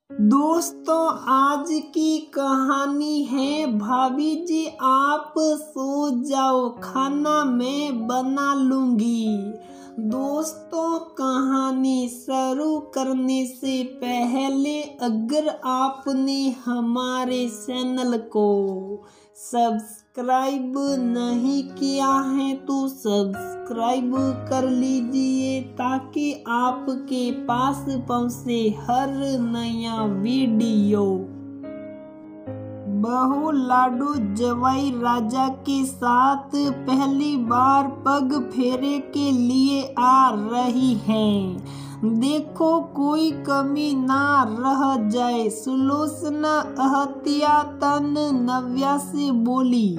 दोस्तों, आज की कहानी है भाभी जी आप सो जाओ, खाना मैं बना लूंगी। दोस्तों, कहानी शुरू करने से पहले अगर आपने हमारे चैनल को सब्सक्राइब नहीं किया है तो सब्सक्राइब कर लीजिए ताकि आपके पास पहुंचे हर नया वीडियो। बहू लाडू जवाई राजा के साथ पहली बार पग फेरे के लिए आ रही हैं। देखो कोई कमी ना रह जाए। सुलोचना एहतियातन नव्या से बोली,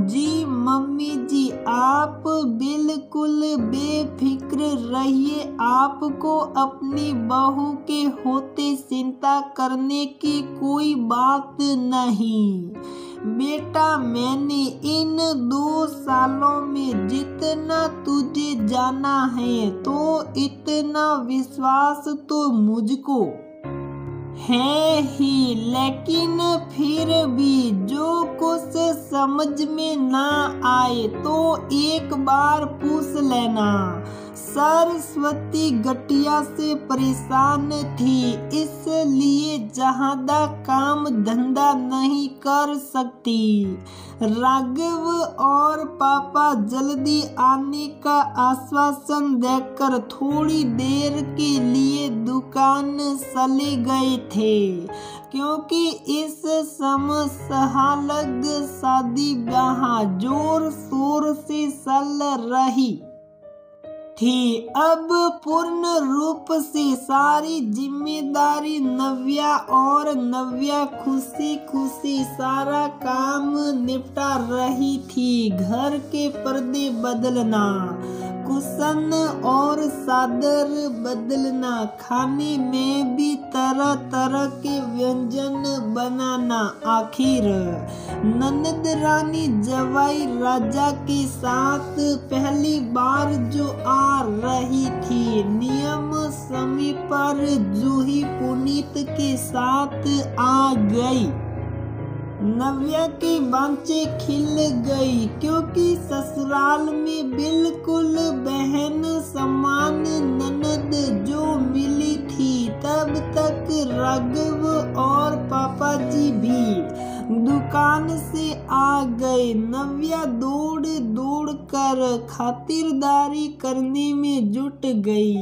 जी मम्मी जी आप बिल्कुल बेफिक्र रहिए, आपको अपनी बहू के होते चिंता करने की कोई बात नहीं। बेटा, मैंने इन 2 सालों में जितना तुझे जाना है तो इतना विश्वास तो मुझको है ही, लेकिन फिर भी जो कुछ समझ में ना आए तो एक बार पूछ लेना। सरस्वती गटिया से परेशान थी, इसलिए ज्यादा काम धंधा नहीं कर सकती। राघव और पापा जल्दी आने का आश्वासन देकर थोड़ी देर के लिए दुकान चले गए थे, क्योंकि इस समय सहालग शादी ब्याह जोर शोर से चल रही थी। अब पूर्ण रूप से सारी जिम्मेदारी नव्या और नव्या खुशी खुशी सारा काम निपटा रही थी। घर के पर्दे बदलना, कुशन और चादर बदलना, खाने में भी तरह तरह के व्यंजन बनाना। आखिर ननद रानी जवाई राजा के साथ पहली बार जो आ रही थी, नियम समय पर जूही पुनीत के साथ आ गई। नव्या की बाँचें खिल गई, क्योंकि ससुराल में बिल्कुल बहन समान ननद जो मिली थी। तब तक राघव और पापा जी भी दुकान से आ गए। नव्या दौड़ दौड़ कर खातिरदारी करने में जुट गई।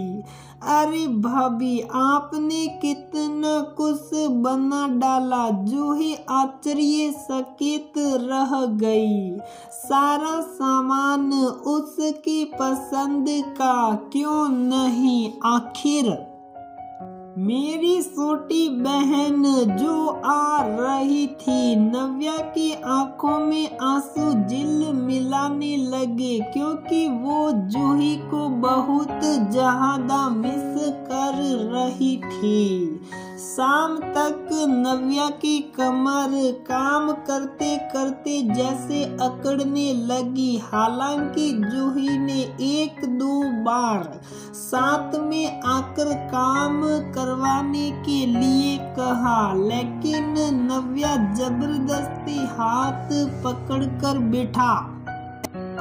अरे भाभी, आपने कितना कुछ बना डाला। जूही आश्चर्यचकित रह गई। सारा सामान उसकी पसंद का क्यों नहीं? आखिर मेरी छोटी बहन जो आ रही थी। नव्या की आंखों में आंसू झिलमिलाने लगे, क्योंकि वो जूही को बहुत ज्यादा मिस कर रही थी। शाम तक नव्या की कमर काम करते करते जैसे अकड़ने लगी। हालांकि जूही ने 1-2 बार साथ में आकर काम करवाने के लिए कहा, लेकिन नव्या जबरदस्ती हाथ पकड़कर बिठा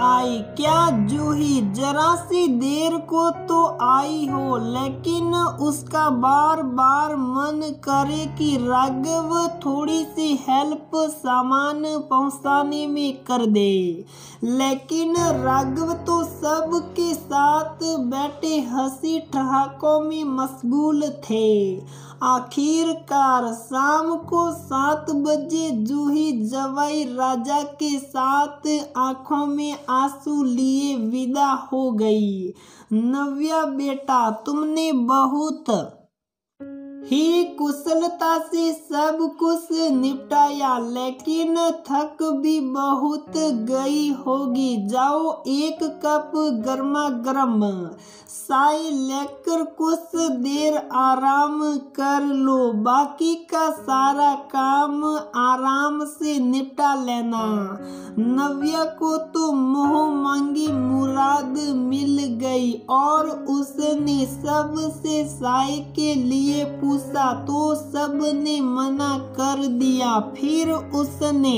आई। क्या जूही, जरा सी देर को तो आई हो, लेकिन उसका बार बार मन करे कि राघव थोड़ी सी हेल्प सामान पहुंचाने में कर दे, लेकिन राघव तो सबके साथ बैठे हंसी ठहाकों में मशगूल थे। आखिरकार शाम को 7 बजे जूही जवाई राजा के साथ आंखों में आंसू लिए विदा हो गई। नव्या बेटा, तुमने बहुत ही कुशलता से सब कुछ निपटाया, लेकिन थक भी बहुत गई होगी। जाओ 1 कप गर्मा गर्म चाय लेकर कुछ देर आराम कर लो, बाकी का सारा काम आराम से निपटा लेना। नव्या को तो मुँह मांगी मुराद मिल गई और उसने सबसे चाय के लिए पूछा तो सबने मना कर दिया। फिर उसने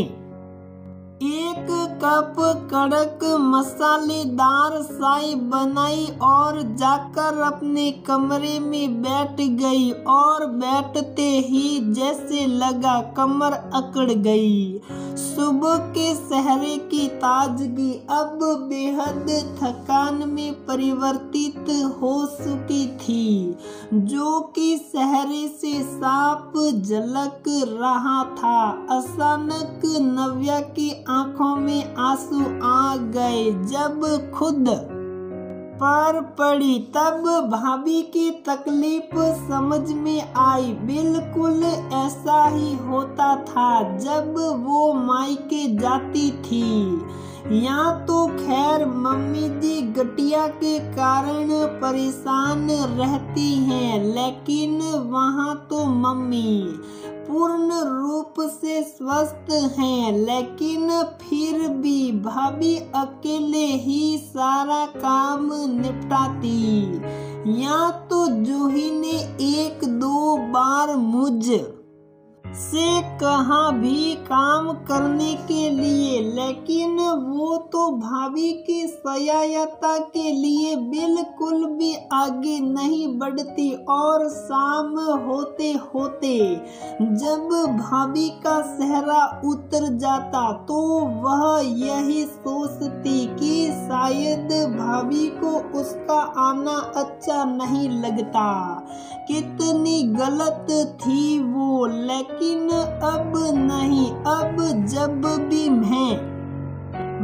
एक कप कड़क मसालेदार चाय बनाई और जाकर अपने कमरे में बैठ गई और बैठते ही जैसे लगा कमर अकड़ गई। सुबह के सहरे की ताजगी अब बेहद थकान में परिवर्तित हो चुकी थी, जो कि सहरे से साफ झलक रहा था। अचानक नव्या की आंखों में आंसू आ गए जब खुद पर पड़ी। तब भाभी की तकलीफ समझ में आई। बिल्कुल ऐसा ही होता था जब वो मायके जाती थी। यहाँ तो खैर मम्मी जी गठिया के कारण परेशान रहती हैं, लेकिन वहाँ तो मम्मी पूर्ण रूप से स्वस्थ हैं। लेकिन फिर भी भाभी अकेले ही सारा काम निपटाती। यहाँ तो जूही ने 1-2 बार मुझ से कहा भी काम करने के लिए, लेकिन वो तो भाभी की सहायता के लिए बिल्कुल भी आगे नहीं बढ़ती। और शाम होते होते जब भाभी का सेहरा उतर जाता तो वह यही सोचती कि शायद भाभी को उसका आना अच्छा नहीं लगता। कितनी गलत थी वो, लेकिन अब नहीं। अब जब भी मैं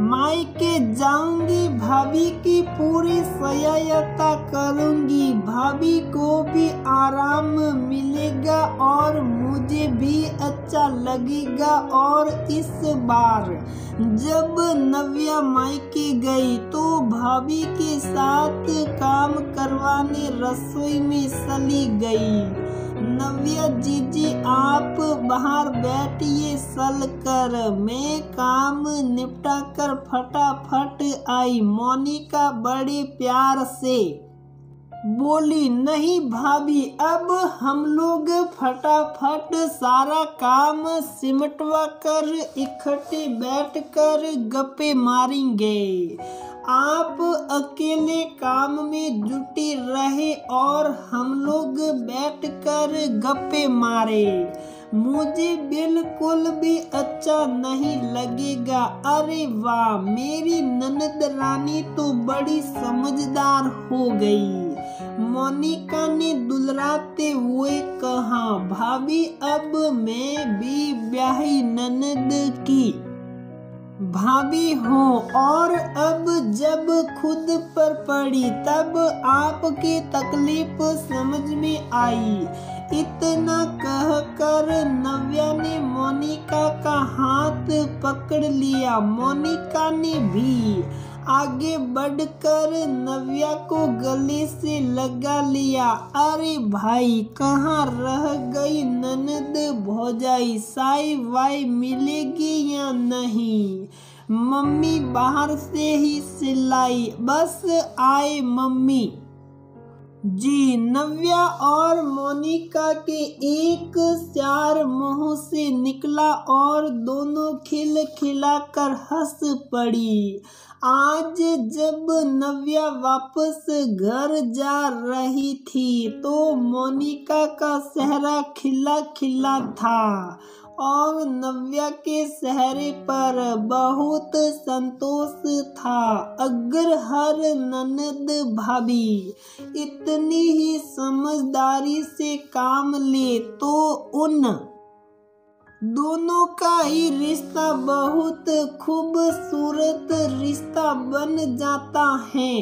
मायके जाऊंगी भाभी की पूरी सहायता करूंगी। भाभी को भी आराम मिलेगा और मुझे भी अच्छा लगेगा। और इस बार जब नव्या मायके गई तो भाभी के साथ काम करवाने रसोई में चली गई। नव्या जीजी आप बाहर बैठिए, चल कर मैं काम निपटा कर फटाफट आई। मोनिका बड़े प्यार से बोली। नहीं भाभी, अब हम लोग फटाफट सारा काम सिमटवा कर इकट्ठे बैठकर गप्पे मारेंगे। आप अकेले काम में जुटे रहे और हम लोग बैठकर गप्पे मारे। मुझे बिल्कुल भी अच्छा नहीं लगेगा। अरे वाह, मेरी ननद रानी तो बड़ी समझदार हो गई, मोनिका ने दुलराते हुए कहा। भाभी, अब मैं भी ब्याही ननद की भाभी हूँ और अब जब खुद पर पड़ी तब आपकी तकलीफ समझ में आई। इतना कहकर नव्या ने मोनिका का हाथ पकड़ लिया। मोनिका ने भी आगे बढ़कर नव्या को गले से लगा लिया। अरे भाई, कहाँ रह गई ननद भौजाई? चाय वाय मिलेगी या नहीं? मम्मी बाहर से ही सिलाई, बस आए मम्मी जी। नव्या और मोनिका के एक प्यार मुंह से निकला और दोनों खिलखिलाकर हंस पड़ी। आज जब नव्या वापस घर जा रही थी तो मोनिका का चेहरा खिला खिला था और नव्या के चेहरे पर बहुत संतोष था। अगर हर ननद भाभी इतनी ही समझदारी से काम ले तो उन दोनों का ही रिश्ता बहुत खूबसूरत रिश्ता बन जाता है।